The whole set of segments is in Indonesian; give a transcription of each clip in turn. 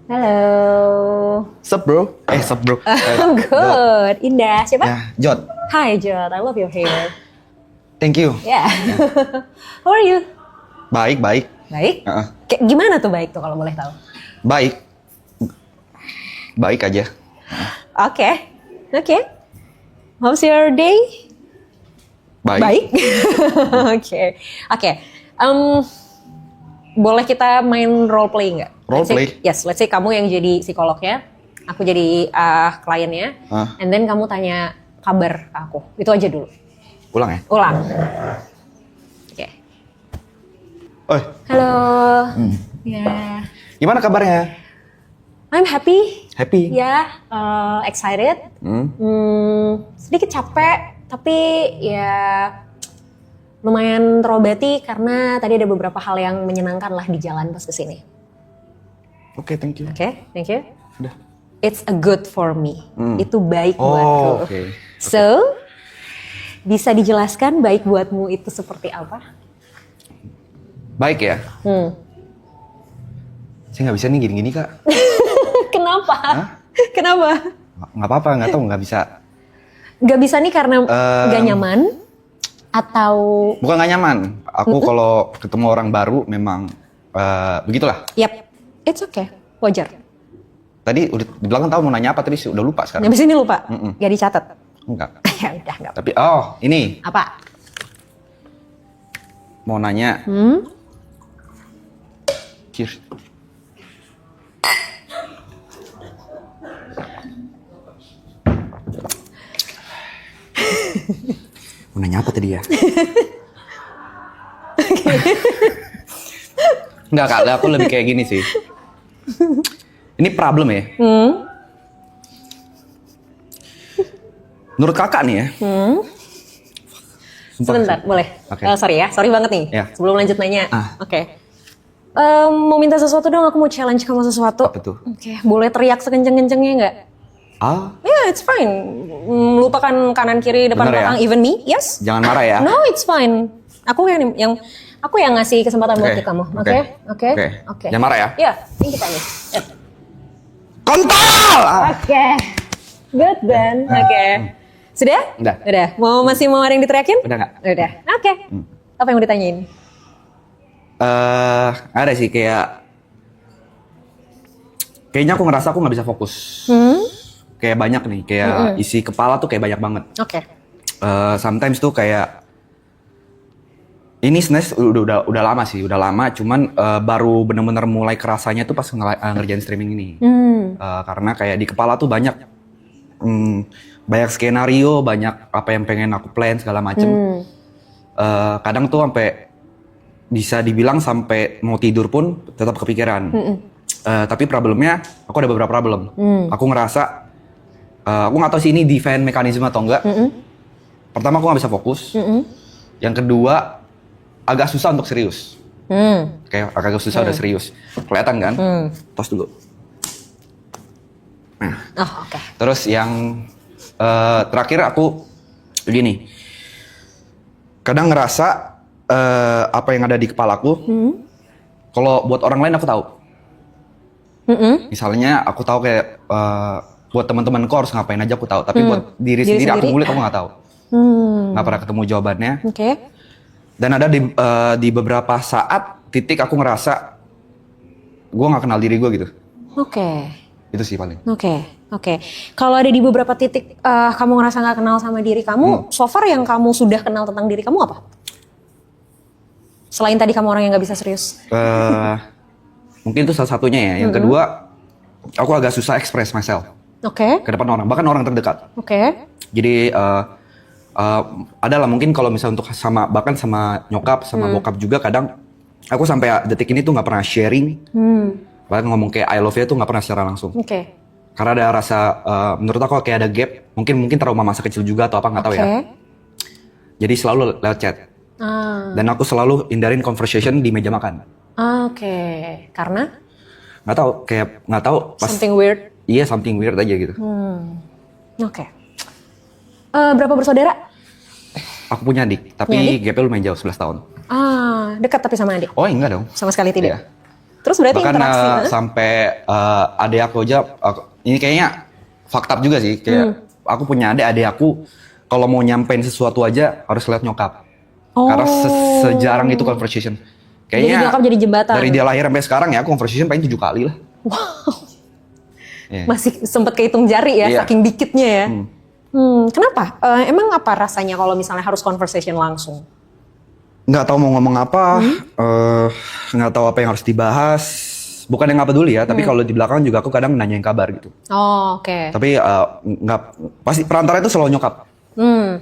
Halo. Sup bro? Sup bro. I'm good. Indah. Siapa? Ya, Jod. Hi, Jod. I love your hair. Thank you. Yeah. How are you? Baik, baik. Baik? Uh-uh. Kayak gimana tuh baik tuh kalau boleh tahu? Baik. Baik aja. Oke. Oke. How's your day? Baik. Baik. Oke. Oke. Boleh kita main role play nggak? Role play? Yes, let's say kamu yang jadi psikolognya, aku jadi kliennya, and then kamu tanya kabar ke aku. Itu aja dulu. Ulang ya? Ulang. Oke. Oi. Halo. Ya. Gimana kabarnya? I'm happy. Happy? Ya, excited. Sedikit capek, tapi ya lumayan terobati karena tadi ada beberapa hal yang menyenangkan lah di jalan pas kesini. Oke, thank you. Oke, thank you. Udah. It's a good for me. Itu baik buatku. Oke. So, bisa dijelaskan baik buatmu itu seperti apa? Baik ya? Saya nggak bisa nih gini-gini kak. Kenapa? Hah? Kenapa? Nggak apa-apa, nggak tahu, nggak bisa. Gak bisa nih karena gak nyaman? Atau... Bukan nggak nyaman. Aku kalau ketemu orang baru memang begitulah. Yap, it's okay. Wajar. Tadi udah di belakang tahu mau nanya apa, tadi udah lupa sekarang. Habis ini lupa? Gak dicatat? Enggak. Ya udah, gak apa. Tapi ini. Apa? Mau nanya. Cheers. Mau nanya apa tadi ya? Enggak kak, aku lebih kayak gini sih. Ini problem ya. Menurut kakak nih ya. Sumpah. Sebentar, boleh? Oke. Sorry ya, sorry banget nih. Ya. Sebelum lanjut nanya. Oke. Mau minta sesuatu dong, aku mau challenge kamu sesuatu. Apa tuh? Oke, boleh teriak sekenceng-kencengnya nggak? Yeah, it's fine. Lupakan kanan kiri depan Bener ya? belakang, even me, yes? Jangan marah ya. No, it's fine. Aku yang ngasih kesempatan buat kamu. Oke? Oke. Jangan marah ya. Ya, ini kita nih. Kontol! Oke. Good then. Oke. Sudah? Udah. Udah. Masih mau ada yang diteriakin? Udah nggak? Udah. Oke. Apa yang mau ditanyain? Ada sih kayaknya aku ngerasa aku nggak bisa fokus. Kayak banyak nih, kayak isi kepala tuh kayak banyak banget. Oke. Sometimes tuh kayak ini sebenarnya udah lama sih, cuman baru bener-bener mulai kerasanya tuh pas ngerjain streaming ini. Karena kayak di kepala tuh banyak skenario, banyak apa yang pengen aku plan segala macem. Kadang tuh sampai bisa dibilang sampai mau tidur pun tetap kepikiran. Tapi problemnya, aku ada beberapa problem. Aku ngerasa, aku nggak tahu sih ini defense mekanisme atau enggak. Pertama aku nggak bisa fokus. Yang kedua, agak susah untuk serius. Kayak agak susah udah serius. Kelihatan kan? Tos dulu. Nah. Oke. Terus yang terakhir aku gini. Kadang ngerasa apa yang ada di kepalaku, kalau buat orang lain aku tahu. Misalnya aku tahu kayak buat teman-temanku harus ngapain aja aku tahu, tapi buat diri sendiri aku ngulik aku nggak tahu. Nggak pernah ketemu jawabannya. Oke. Dan ada di beberapa saat titik aku ngerasa gue nggak kenal diri gue gitu. Oke. Itu sih paling. Oke. Kalau ada di beberapa titik kamu ngerasa nggak kenal sama diri kamu, so far yang kamu sudah kenal tentang diri kamu apa? Selain tadi kamu orang yang nggak bisa serius. Mungkin itu salah satunya ya. Yang kedua, aku agak susah express myself. Oke. Ke depan orang, bahkan orang terdekat. Oke. Jadi adalah mungkin kalau misalnya untuk bahkan sama nyokap, sama bokap juga kadang aku sampai detik ini tuh nggak pernah sharing. Bahkan ngomong kayak I love you tuh nggak pernah secara langsung. Oke. Karena ada rasa, menurut aku kayak ada gap. Mungkin trauma masa kecil juga atau apa nggak tahu ya. Jadi selalu lewat chat. Dan aku selalu hindarin conversation di meja makan. Oke. Karena? Nggak tahu. Pas, something weird. Iya, something weird aja gitu. Oke. Berapa bersaudara? Aku punya adik, tapi gapnya lumayan jauh, 11 tahun. Dekat tapi sama adik? Oh enggak dong. Sama sekali tidak? Iya. Terus berarti Bahkan interaksi. sampai adik aku aja, ini kayaknya fucked up juga sih. Kayak aku punya adik aku kalau mau nyampein sesuatu aja harus lihat nyokap. Karena sejarang itu conversation. Kayaknya Jadi nyokap jadi jembatan. dari dia lahir sampai sekarang ya conversation paling 7 kali lah. Masih sempet kehitung jari ya, Iya. saking dikitnya ya. Kenapa? Emang apa rasanya kalau misalnya harus conversation langsung? Nggak tahu mau ngomong apa, nggak tahu apa yang harus dibahas. Bukan yang nggak peduli ya, tapi kalau di belakang juga aku kadang nanyain kabar gitu. Oh, oke. Tapi nggak, pasti perantara itu selalu nyokap.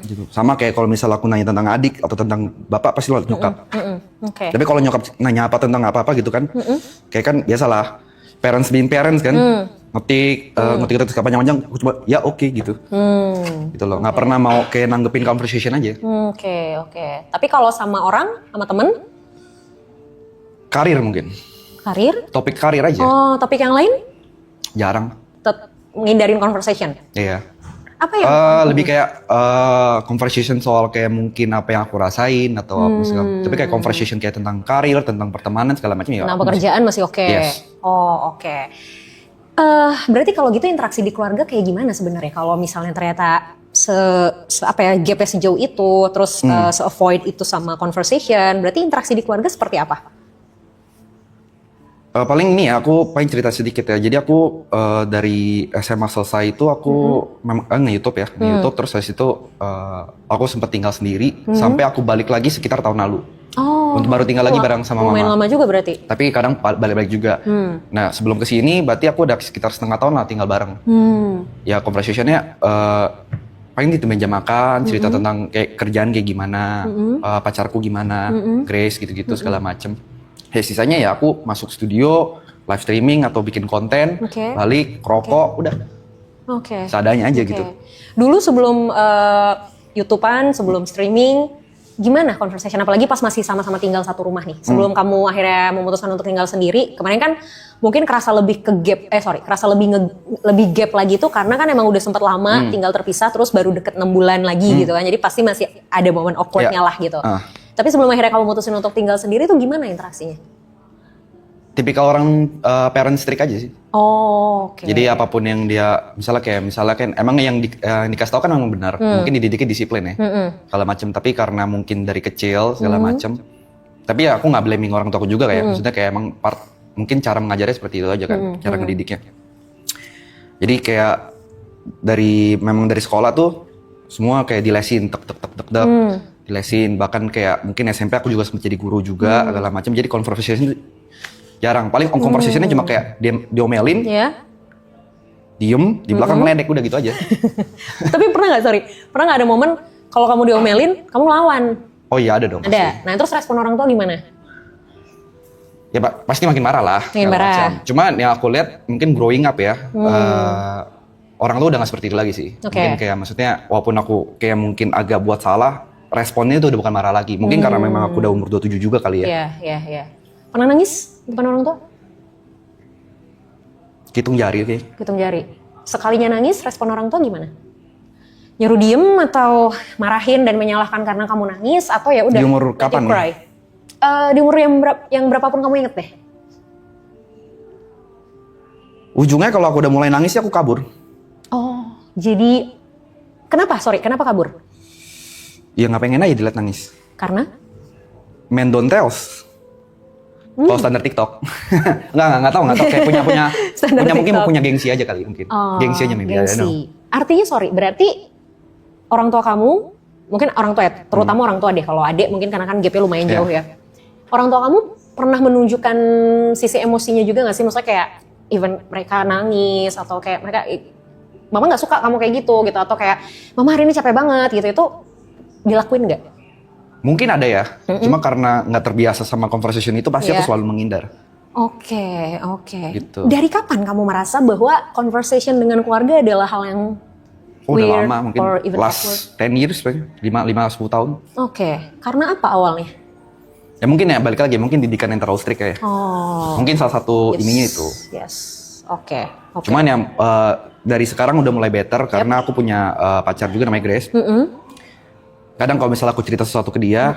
Gitu. Sama kayak kalau misal aku nanya tentang adik atau tentang bapak pasti selalu nyokap. Oke. Tapi kalau nyokap nanya apa tentang apa gitu kan, kayak kan biasalah parents being parents kan, ngetik terus panjang-panjang, aku cuma ya oke gitu. Gitu loh, nggak pernah mau kayak nanggepin conversation aja. Oke. Tapi kalau sama orang, sama temen, Karir mungkin, karir? topik karir aja, Oh, topik yang lain? jarang. Ngindarin conversation. Iya. Apa yang? Lebih kayak conversation soal kayak mungkin apa yang aku rasain atau apa segala. Tapi kayak conversation kayak tentang karir, tentang pertemanan segala macam ya. Nah, pekerjaan masih oke. Yes. Oh, oke. Berarti kalau gitu interaksi di keluarga kayak gimana sebenarnya? Kalau misalnya ternyata apa ya gapnya sejauh itu, terus se-avoid itu sama conversation, berarti interaksi di keluarga seperti apa? Paling ini ya, aku paling cerita sedikit ya. Jadi aku dari SMA selesai itu aku memang nge-YouTube ya, nge-YouTube terus habis itu aku sempat tinggal sendiri sampai aku balik lagi sekitar tahun lalu. Oh. Untuk baru tinggal lagi bareng sama Lumayan mama. lama juga berarti. Tapi kadang balik-balik juga. Nah sebelum kesini berarti aku udah sekitar setengah tahun lah tinggal bareng. Ya conversationnya paling di meja makan, cerita tentang kayak kerjaan kayak gimana, pacarku gimana, Grace gitu-gitu segala macem. Ya sisanya ya aku masuk studio, live streaming atau bikin konten, Oke. balik, rokok, udah. Oke. Seadanya aja Oke. gitu. Dulu sebelum YouTubean, sebelum streaming, gimana conversation? Apalagi pas masih sama-sama tinggal satu rumah nih. Sebelum kamu akhirnya memutuskan untuk tinggal sendiri, kemarin kan mungkin kerasa lebih kerasa lebih gap lagi tuh karena kan emang udah sempat lama tinggal terpisah, terus baru deket 6 bulan lagi gitu kan. Jadi pasti masih ada momen awkwardnya lah gitu. Tapi sebelum akhirnya kamu mutusin untuk tinggal sendiri tuh gimana interaksinya? Tipikal orang parent strict aja sih. Oh, oke. Jadi apapun yang dia, misalnya kan emang yang dikasih tahu kan memang benar. Mungkin dididiknya disiplin ya, segala macam. Tapi karena mungkin dari kecil segala macam. Tapi ya aku nggak blaming orang tuaku juga kayak, maksudnya kayak emang mungkin cara mengajarnya seperti itu aja kan, cara ngedidiknya. Jadi kayak memang dari sekolah tuh semua kayak dilesin, tek, dilesin. Bahkan kayak mungkin SMP aku juga sempat jadi guru juga segala macam. Jadi conversation jarang. Paling conversationnya cuma kayak diomelin, diem, di belakang meledek, udah gitu aja. Tapi pernah nggak ada momen kalau kamu diomelin, kamu lawan? Oh iya ada dong. Ada. Pasti. Nah terus respon orang tua gimana? Ya pasti makin marah lah. Makin marah. Macam. Cuman yang aku lihat mungkin growing up ya, orang tuh udah gak seperti itu lagi sih. Mungkin kayak maksudnya walaupun aku kayak mungkin agak buat salah, responnya itu udah bukan marah lagi. Mungkin karena memang aku udah umur 27 juga kali ya. Iya. Pernah nangis di depan orang tua? Hitung jari oke. Hitung jari. Sekalinya nangis, respon orang tua gimana? Nyuruh diem atau marahin dan menyalahkan karena kamu nangis atau ya udah? Di umur kapan nih? Di umur yang berapapun kamu inget deh. Ujungnya kalau aku udah mulai nangis ya aku kabur. Oh, jadi kenapa kabur? Ya nggak pengen aja dilihat nangis. Karena? Men don't tells. Kalau standar TikTok. Nggak tahu. Kayak punya mungkin punya gengsi aja kali mungkin. Gengsi aja maybe. Gengsi. Artinya berarti orang tua kamu, mungkin orang tua ya, terutama orang tua deh. Kalau adik mungkin karena kan gapnya lumayan jauh ya. Orang tua kamu pernah menunjukkan sisi emosinya juga nggak sih? Maksudnya kayak even mereka nangis atau kayak mereka, mama nggak suka kamu kayak gitu atau kayak mama hari ini capek banget gitu, itu dilakuin nggak? Mungkin ada ya, cuma karena nggak terbiasa sama conversation itu pasti aku selalu menghindar. Oke. Gitu. Dari kapan kamu merasa bahwa conversation dengan keluarga adalah hal yang udah weird lama, mungkin or even last 10 years, 5-10 tahun. Oke. Karena apa awalnya? Ya mungkin ya balik lagi, mungkin didikan yang terlalu strict kayak. Mungkin salah satu ininya itu. Yes. Oke. Cuman yang dari sekarang udah mulai better karena aku punya pacar juga namanya Grace. Kadang kalau misalnya aku cerita sesuatu ke dia,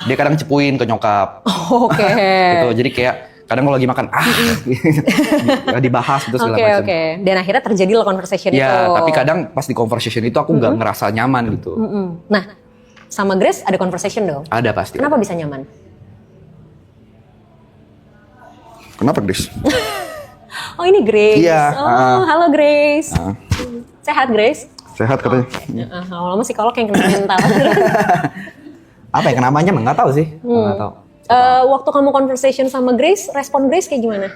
dia kadang cepuin ke nyokap. Oke. Gitu. Jadi kayak kadang kalau lagi makan dibahas gitu segala macam. Oke. Dan akhirnya terjadilah conversation itu. Ya, tapi kadang pas di conversation itu aku nggak ngerasa nyaman gitu. Nah, sama Grace ada conversation dong. Ada pasti. Kenapa bisa nyaman? Kenapa, Grace? Oh, ini Grace. Iya. Halo Grace. Sehat Grace? Sehat katanya. Lama-lama psikolog yang kena mental. Apa ya kenamanya? Nggak tahu sih. Nggak tahu. Waktu kamu conversation sama Grace, respon Grace kayak gimana?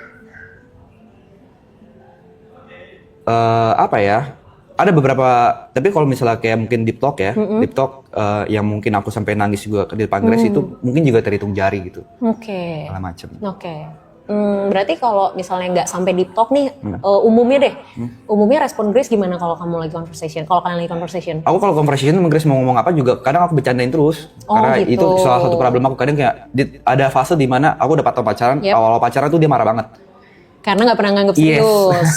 Apa ya? Ada beberapa, tapi kalau misalnya kayak mungkin deep talk ya, deep talk yang mungkin aku sampai nangis juga di depan Grace itu mungkin juga terhitung jari gitu. Oke. Segala macam. Oke. Berarti kalau misalnya nggak sampai deep talk nih, umumnya deh, umumnya respon Grace gimana kalau kamu lagi conversation? Kalau kalian lagi conversation? Aku kalau conversation sama Grace mau ngomong apa juga kadang aku bercandain terus. Karena gitu. itu salah satu problem aku. Kadang kayak ada fase di mana aku udah pacaran, awal-awal pacaran tuh dia marah banget. Karena nggak pernah nganggep serius.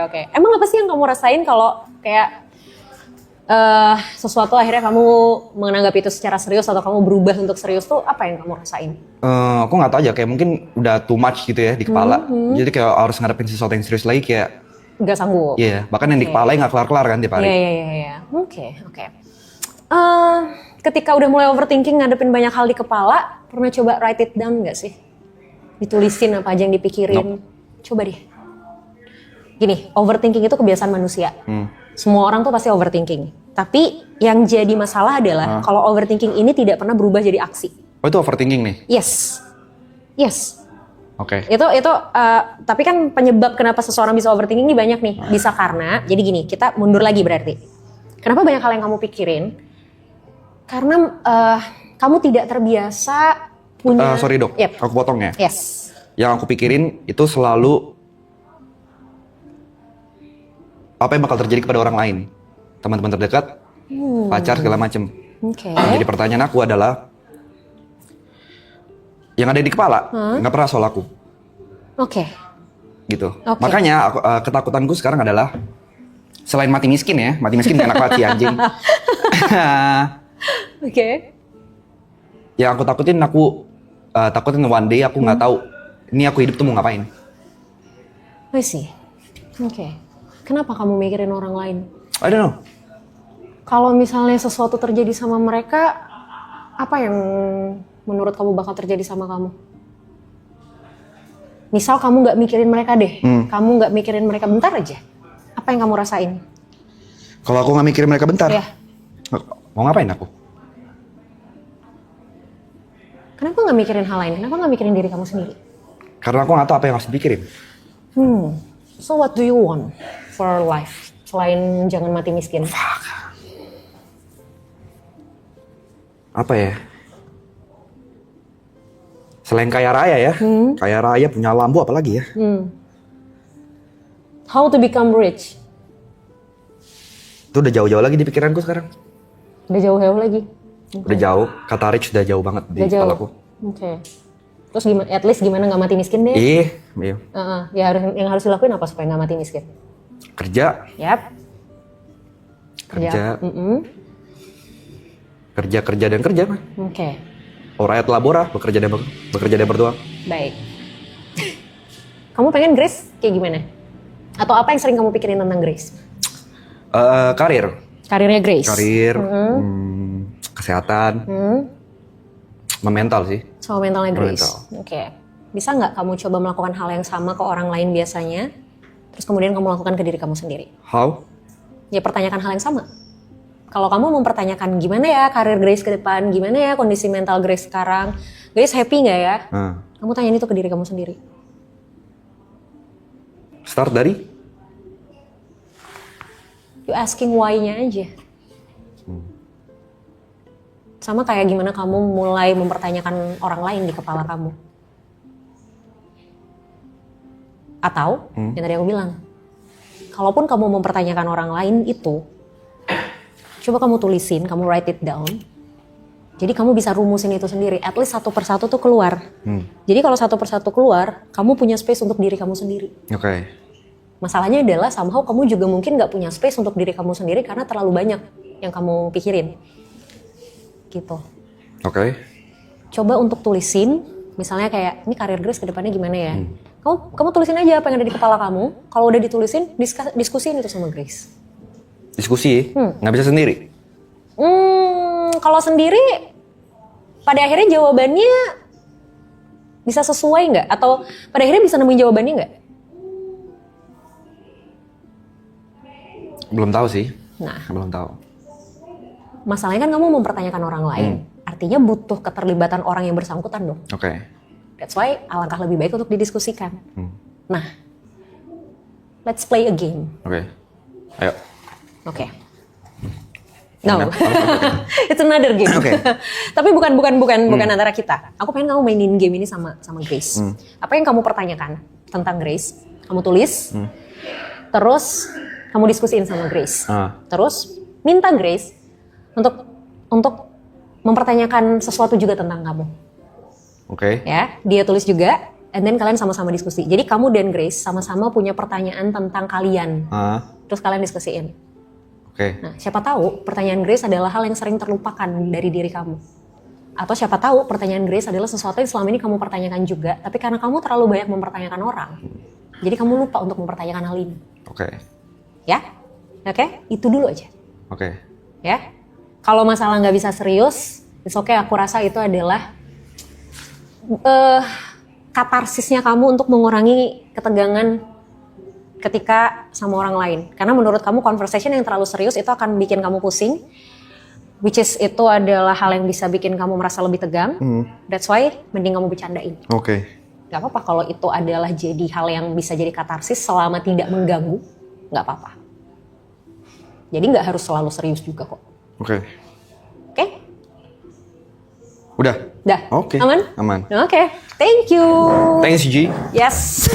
Oke. Emang apa sih yang kamu rasain kalau kayak sesuatu akhirnya kamu menganggap itu secara serius atau kamu berubah untuk serius tuh apa yang kamu rasain? Aku nggak tahu aja, kayak mungkin udah too much gitu ya di kepala. Jadi kayak harus ngadepin sesuatu yang serius lagi kayak nggak sanggup. Iya, bahkan yang di kepala nggak kelar-kelar kan tiap hari. Iya. Oke. Ketika udah mulai overthinking ngadepin banyak hal di kepala, pernah coba write it down nggak sih? Ditulisin apa aja yang dipikirin. Coba deh. Gini, overthinking itu kebiasaan manusia. Semua orang tuh pasti overthinking. Tapi yang jadi masalah adalah kalau overthinking ini tidak pernah berubah jadi aksi. Oh, itu overthinking nih? Yes. Oke. Itu tapi kan penyebab kenapa seseorang bisa overthinking ini banyak nih. Bisa karena, jadi gini, kita mundur lagi berarti. Kenapa banyak hal yang kamu pikirin? Karena kamu tidak terbiasa punya... Sorry dok, aku potong ya. Yes. Yang aku pikirin itu selalu apa yang bakal terjadi kepada orang lain, teman-teman terdekat, pacar segala macem. Oke. Jadi pertanyaan aku adalah, yang ada di kepala nggak pernah soal aku. Oke. Gitu. Makanya aku, ketakutanku sekarang adalah selain mati miskin ya, mati miskin gak enak banget sih anjing. Oke. Yang aku takutin one day aku nggak tahu ini aku hidup tuh mau ngapain. I see. Oke. Kenapa kamu mikirin orang lain? I don't know. Kalau misalnya sesuatu terjadi sama mereka, apa yang menurut kamu bakal terjadi sama kamu? Misal kamu nggak mikirin mereka deh, kamu nggak mikirin mereka bentar aja, apa yang kamu rasain? Kalau aku nggak mikirin mereka bentar, mau ngapain aku? Kenapa nggak mikirin hal lain? Kenapa nggak mikirin diri kamu sendiri? Karena aku nggak tahu apa yang harus dipikirin. So what do you want for life? Selain jangan mati miskin. Apa ya? Selain kaya raya ya, kaya raya punya lampu apalagi ya? How to become rich? Itu udah jauh-jauh lagi di pikiranku sekarang. Udah jauh-jauh lagi? Udah jauh, kata rich udah jauh banget di kepalaku. Oke. Terus gimana? At least gimana nggak mati miskin deh? Iya. Ya yang harus dilakuin apa supaya nggak mati miskin? Kerja. Yap. Kerja. Kerja dan kerja. Oke. Rakyat labora, bekerja dan berdoa. Baik. Kamu pengen Grace kayak gimana? Atau apa yang sering kamu pikirin tentang Grace? Karir. Karirnya Grace. Karir. Kesehatan. Mental sih. Sama mentalnya Grace. Oke. Bisa nggak kamu coba melakukan hal yang sama ke orang lain biasanya, terus kemudian kamu lakukan ke diri kamu sendiri? How? Ya pertanyakan hal yang sama. Kalau kamu mempertanyakan gimana ya karir Grace ke depan, gimana ya kondisi mental Grace sekarang, Grace happy nggak ya? Kamu tanyain itu ke diri kamu sendiri. Start dari? You asking why-nya aja. Sama kayak gimana kamu mulai mempertanyakan orang lain di kepala kamu. Atau, yang tadi aku bilang, kalaupun kamu mempertanyakan orang lain itu, coba kamu tulisin, kamu write it down. Jadi kamu bisa rumusin itu sendiri, at least satu persatu tuh keluar. Jadi kalau satu persatu keluar, kamu punya space untuk diri kamu sendiri. Oke. Masalahnya adalah somehow kamu juga mungkin gak punya space untuk diri kamu sendiri karena terlalu banyak yang kamu pikirin. Gitu. Oke. Coba untuk tulisin, Misalnya kayak, ini karir Grace ke depannya gimana ya? Kamu tulisin aja apa yang ada di kepala kamu. Kalau udah ditulisin, diskusiin itu sama Grace. Diskusi? Nggak bisa sendiri? Kalau sendiri, pada akhirnya jawabannya bisa sesuai nggak? Atau pada akhirnya bisa nemuin jawabannya nggak? Belum tahu sih. Nah, Belum tahu. masalahnya kan kamu mempertanyakan orang lain. Artinya butuh keterlibatan orang yang bersangkutan dong. Oke. That's why alangkah lebih baik untuk didiskusikan. Nah, let's play a game. Oke. Ayo. Oke. No, Oke. it's another game. Oke. Tapi bukan antara kita. Aku pengen kamu mainin game ini sama Grace. Apa yang kamu pertanyakan tentang Grace, kamu tulis. Terus kamu diskusiin sama Grace. Terus minta Grace untuk mempertanyakan sesuatu juga tentang kamu. Oke. Ya, dia tulis juga, and then kalian sama-sama diskusi. Jadi kamu dan Grace sama-sama punya pertanyaan tentang kalian. Terus kalian diskusiin. Oke. Nah, siapa tahu pertanyaan Grace adalah hal yang sering terlupakan dari diri kamu. Atau siapa tahu pertanyaan Grace adalah sesuatu yang selama ini kamu pertanyakan juga, tapi karena kamu terlalu banyak mempertanyakan orang, jadi kamu lupa untuk mempertanyakan hal ini. Oke. Ya? Oke? Itu dulu aja. Oke. Ya? Kalau masalah nggak bisa serius, it's okay, aku rasa itu adalah katarsisnya kamu untuk mengurangi ketegangan ketika sama orang lain. Karena menurut kamu conversation yang terlalu serius itu akan bikin kamu pusing, which is itu adalah hal yang bisa bikin kamu merasa lebih tegang. That's why mending kamu bercandain. Oke. Gak apa-apa kalau itu adalah jadi hal yang bisa jadi katarsis selama tidak mengganggu, gak apa-apa. Jadi gak harus selalu serius juga kok. Oke. Oke? Udah? Dah? Oke. Aman? Aman. Oke. Thank you. Thanks, G. Yes.